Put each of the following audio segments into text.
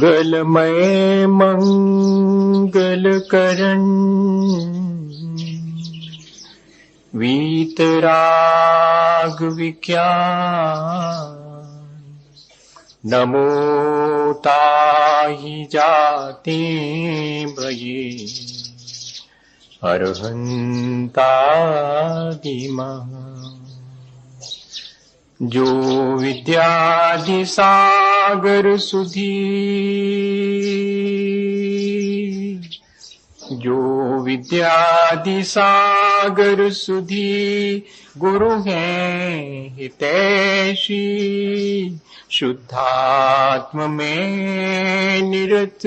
मंगलमय मंगलकरण वीतराग विज्ञान नमो ताहि जाते भये अरहंतादिमः जो विद्याधि सागर सुधी जो विद्याधि सागर सुधी गुरु हैं हितैषी शुद्धात्म में निरत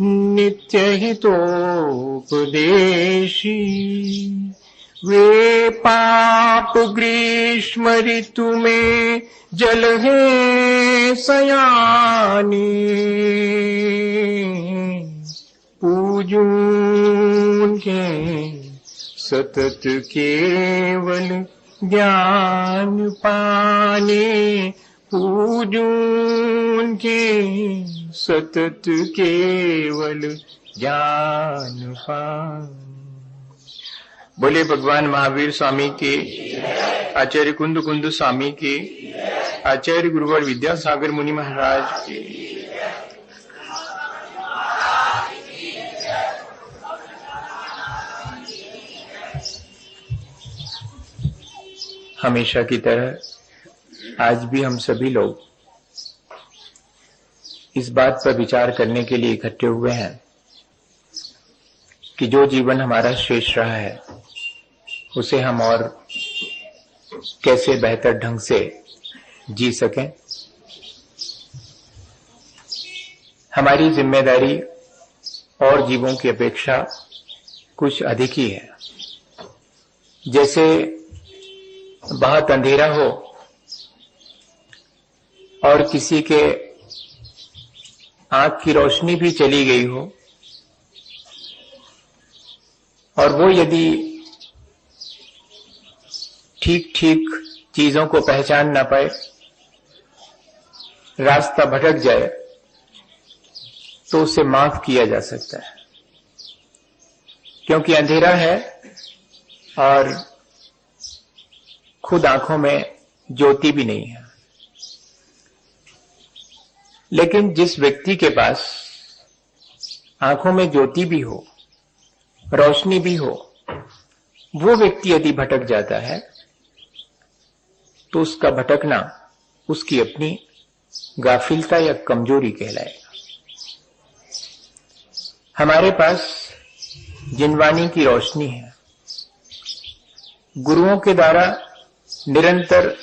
नित्य हितोपदेशी वे पाप ग्रीष्म ऋतु में जल है सयानी पूजून के सतत केवल ज्ञान पाने पूजून के सतत केवल ज्ञान पाने। बोले भगवान महावीर स्वामी के, आचार्य कुंद कुंद स्वामी के, आचार्य गुरुवर विद्यासागर मुनि महाराज के। हमेशा की तरह आज भी हम सभी लोग इस बात पर विचार करने के लिए इकट्ठे हुए हैं कि जो जीवन हमारा शेष रहा है उसे हम और कैसे बेहतर ढंग से जी सकें। हमारी जिम्मेदारी और जीवों की अपेक्षा कुछ अधिक ही है। जैसे बहुत अंधेरा हो और किसी के आंख की रोशनी भी चली गई हो और वो यदि ठीक ठीक चीजों को पहचान ना पाए, रास्ता भटक जाए, तो उसे माफ किया जा सकता है, क्योंकि अंधेरा है और खुद आंखों में ज्योति भी नहीं है। लेकिन जिस व्यक्ति के पास आंखों में ज्योति भी हो, रोशनी भी हो, वो व्यक्ति यदि भटक जाता है तो उसका भटकना उसकी अपनी गाफिलता या कमजोरी कहलाएगा। हमारे पास जिनवाणी की रोशनी है, गुरुओं के द्वारा निरंतर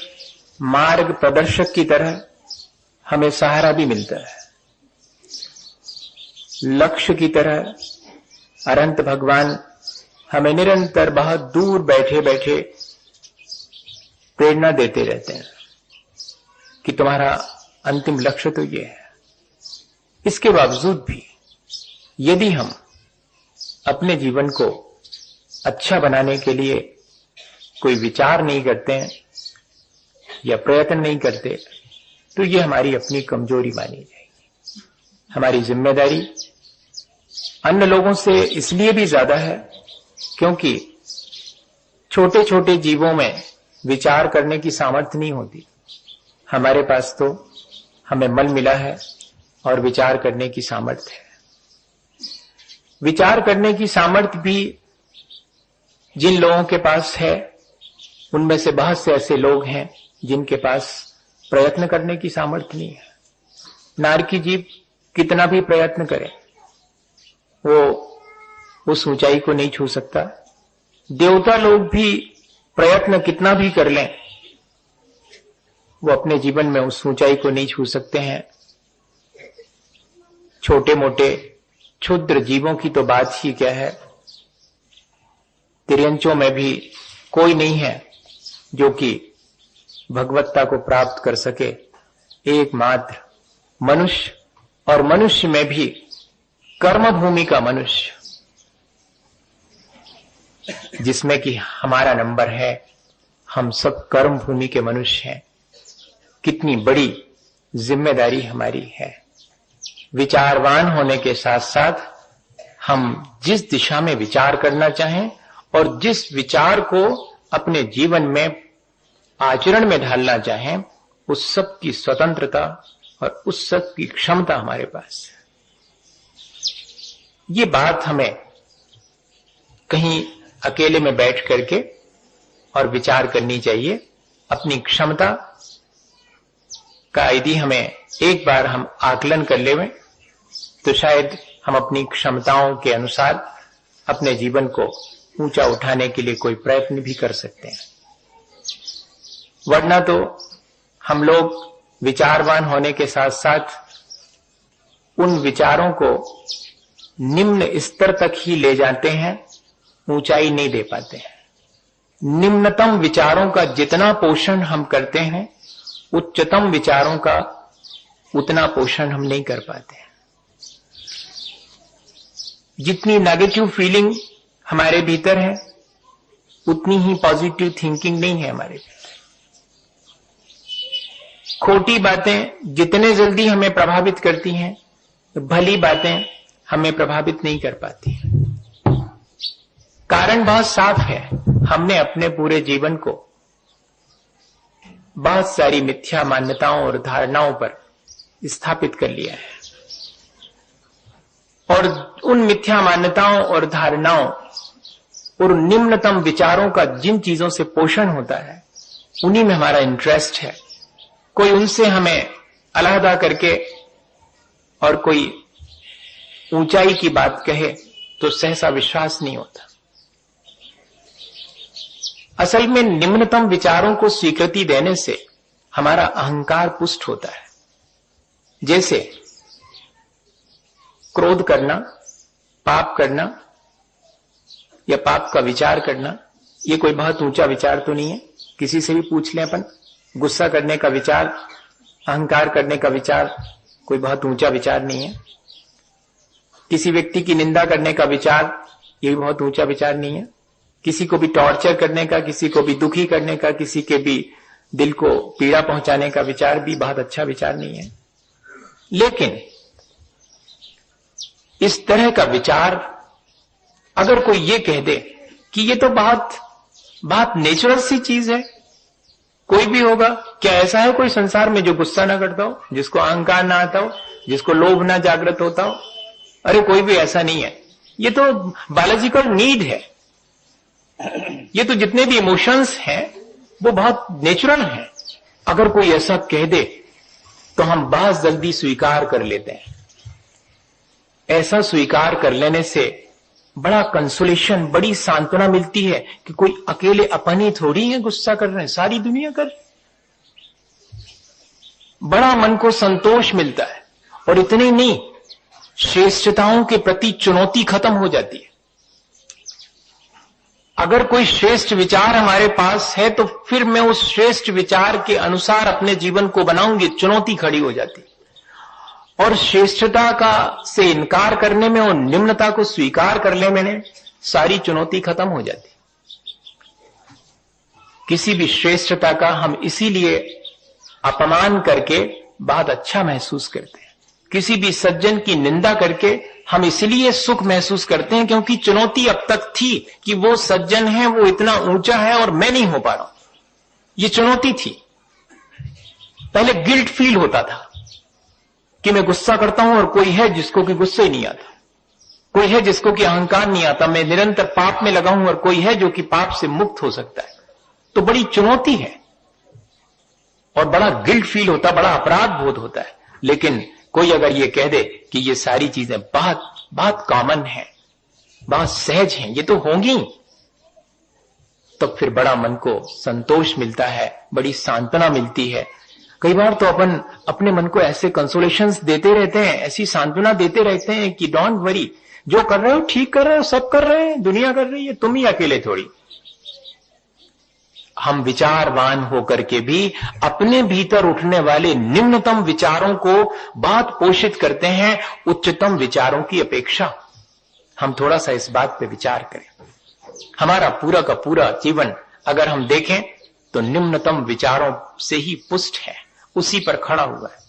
मार्ग प्रदर्शक की तरह हमें सहारा भी मिलता है। लक्ष्य की तरह अनंत भगवान हमें निरंतर बहुत दूर बैठे बैठे प्रेरणा देते रहते हैं कि तुम्हारा अंतिम लक्ष्य तो ये है। इसके बावजूद भी यदि हम अपने जीवन को अच्छा बनाने के लिए कोई विचार नहीं करते हैं या प्रयत्न नहीं करते, तो ये हमारी अपनी कमजोरी मानी जाएगी। हमारी जिम्मेदारी अन्य लोगों से इसलिए भी ज्यादा है क्योंकि छोटे छोटे जीवों में विचार करने की सामर्थ्य नहीं होती। हमारे पास तो हमें मन मिला है और विचार करने की सामर्थ्य है। विचार करने की सामर्थ्य भी जिन लोगों के पास है, उनमें से बहुत से ऐसे लोग हैं जिनके पास प्रयत्न करने की सामर्थ्य नहीं है। नारकी जीव कितना भी प्रयत्न करे, वो उस ऊंचाई को नहीं छू सकता। देवता लोग भी प्रयत्न कितना भी कर लें, वो अपने जीवन में उस ऊंचाई को नहीं छू सकते हैं। छोटे मोटे क्षुद्र जीवों की तो बात ही क्या है। तिर्यंचों में भी कोई नहीं है जो कि भगवत्ता को प्राप्त कर सके, एकमात्र मनुष्य, और मनुष्य में भी कर्म भूमि का मनुष्य, जिसमें कि हमारा नंबर है। हम सब कर्म भूमि के मनुष्य हैं। कितनी बड़ी जिम्मेदारी हमारी है। विचारवान होने के साथ साथ हम जिस दिशा में विचार करना चाहें और जिस विचार को अपने जीवन में आचरण में ढालना चाहें, उस सब की स्वतंत्रता और उस सब की क्षमता हमारे पास है। ये बात हमें कहीं अकेले में बैठ करके और विचार करनी चाहिए। अपनी क्षमता का यदि हमें एक बार हम आकलन कर लें तो शायद हम अपनी क्षमताओं के अनुसार अपने जीवन को ऊंचा उठाने के लिए कोई प्रयत्न भी कर सकते हैं। वरना तो हम लोग विचारवान होने के साथ साथ उन विचारों को निम्न स्तर तक ही ले जाते हैं, ऊंचाई नहीं दे पाते हैं। निम्नतम विचारों का जितना पोषण हम करते हैं, उच्चतम विचारों का उतना पोषण हम नहीं कर पाते हैं। जितनी नेगेटिव फीलिंग हमारे भीतर है, उतनी ही पॉजिटिव थिंकिंग नहीं है हमारे भीतर। खोटी बातें जितने जल्दी हमें प्रभावित करती हैं, भली बातें हमें प्रभावित नहीं कर पाती। कारण बहुत साफ है। हमने अपने पूरे जीवन को बहुत सारी मिथ्या मान्यताओं और धारणाओं पर स्थापित कर लिया है, और उन मिथ्या मान्यताओं और धारणाओं और निम्नतम विचारों का जिन चीजों से पोषण होता है, उन्हीं में हमारा इंटरेस्ट है। कोई उनसे हमें अलहदा करके और कोई ऊंचाई की बात कहे तो सहसा विश्वास नहीं होता। असल में निम्नतम विचारों को स्वीकृति देने से हमारा अहंकार पुष्ट होता है। जैसे क्रोध करना, पाप करना या पाप का विचार करना, ये कोई बहुत ऊंचा विचार तो नहीं है। किसी से भी पूछ लें अपन, गुस्सा करने का विचार, अहंकार करने का विचार कोई बहुत ऊंचा विचार नहीं है। किसी व्यक्ति की निंदा करने का विचार, ये भी बहुत ऊंचा विचार नहीं है। किसी को भी टॉर्चर करने का, किसी को भी दुखी करने का, किसी के भी दिल को पीड़ा पहुंचाने का विचार भी बहुत अच्छा विचार नहीं है। लेकिन इस तरह का विचार अगर कोई ये कह दे कि ये तो बहुत नेचुरल सी चीज है, कोई भी होगा, क्या ऐसा है कोई संसार में जो गुस्सा ना करता हो, जिसको अहंकार ना आता हो, जिसको लोभ ना जागृत होता हो? अरे कोई भी ऐसा नहीं है, ये तो बायोलॉजिकल नीड है। ये तो जितने भी इमोशंस हैं वो बहुत नेचुरल हैं। अगर कोई ऐसा कह दे तो हम बहुत जल्दी स्वीकार कर लेते हैं। ऐसा स्वीकार कर लेने से बड़ा कंसोलेशन, बड़ी सांत्वना मिलती है कि कोई अकेले अपन ही थोड़ी है गुस्सा कर रहे हैं, सारी दुनिया कर। बड़ा मन को संतोष मिलता है। और इतने ही नहीं, श्रेष्ठताओं के प्रति चुनौती खत्म हो जाती है। अगर कोई श्रेष्ठ विचार हमारे पास है तो फिर मैं उस श्रेष्ठ विचार के अनुसार अपने जीवन को बनाऊंगी, चुनौती खड़ी हो जाती। और श्रेष्ठता का से इनकार करने में और निम्नता को स्वीकार करने में सारी चुनौती खत्म हो जाती। किसी भी श्रेष्ठता का हम इसीलिए अपमान करके बहुत अच्छा महसूस करते हैं। किसी भी सज्जन की निंदा करके हम इसलिए सुख महसूस करते हैं क्योंकि चुनौती अब तक थी कि वो सज्जन है, वो इतना ऊंचा है और मैं नहीं हो पा रहा हूं। ये चुनौती थी। पहले गिल्ट फील होता था कि मैं गुस्सा करता हूं और कोई है जिसको कि गुस्सा ही नहीं आता, कोई है जिसको कि अहंकार नहीं आता, मैं निरंतर पाप में लगा हूं और कोई है जो कि पाप से मुक्त हो सकता है। तो बड़ी चुनौती है और बड़ा गिल्ट फील होता, बड़ा अपराध बोध होता है। लेकिन कोई अगर ये कह दे कि ये सारी चीजें बहुत बहुत कॉमन है, बहुत सहज हैं, ये तो होंगी, तो फिर बड़ा मन को संतोष मिलता है, बड़ी सांत्वना मिलती है। कई बार तो अपन अपने मन को ऐसे कंसोलेशंस देते रहते हैं, ऐसी सांत्वना देते रहते हैं कि डोंट वरी, जो कर रहे हो ठीक कर रहे हो, सब कर रहे हैं, दुनिया कर रही है, तुम ही अकेले थोड़ी। हम विचारवान होकर के भी अपने भीतर उठने वाले निम्नतम विचारों को बहुत पोषित करते हैं उच्चतम विचारों की अपेक्षा। हम थोड़ा सा इस बात पे विचार करें। हमारा पूरा का पूरा जीवन अगर हम देखें तो निम्नतम विचारों से ही पुष्ट है, उसी पर खड़ा हुआ है।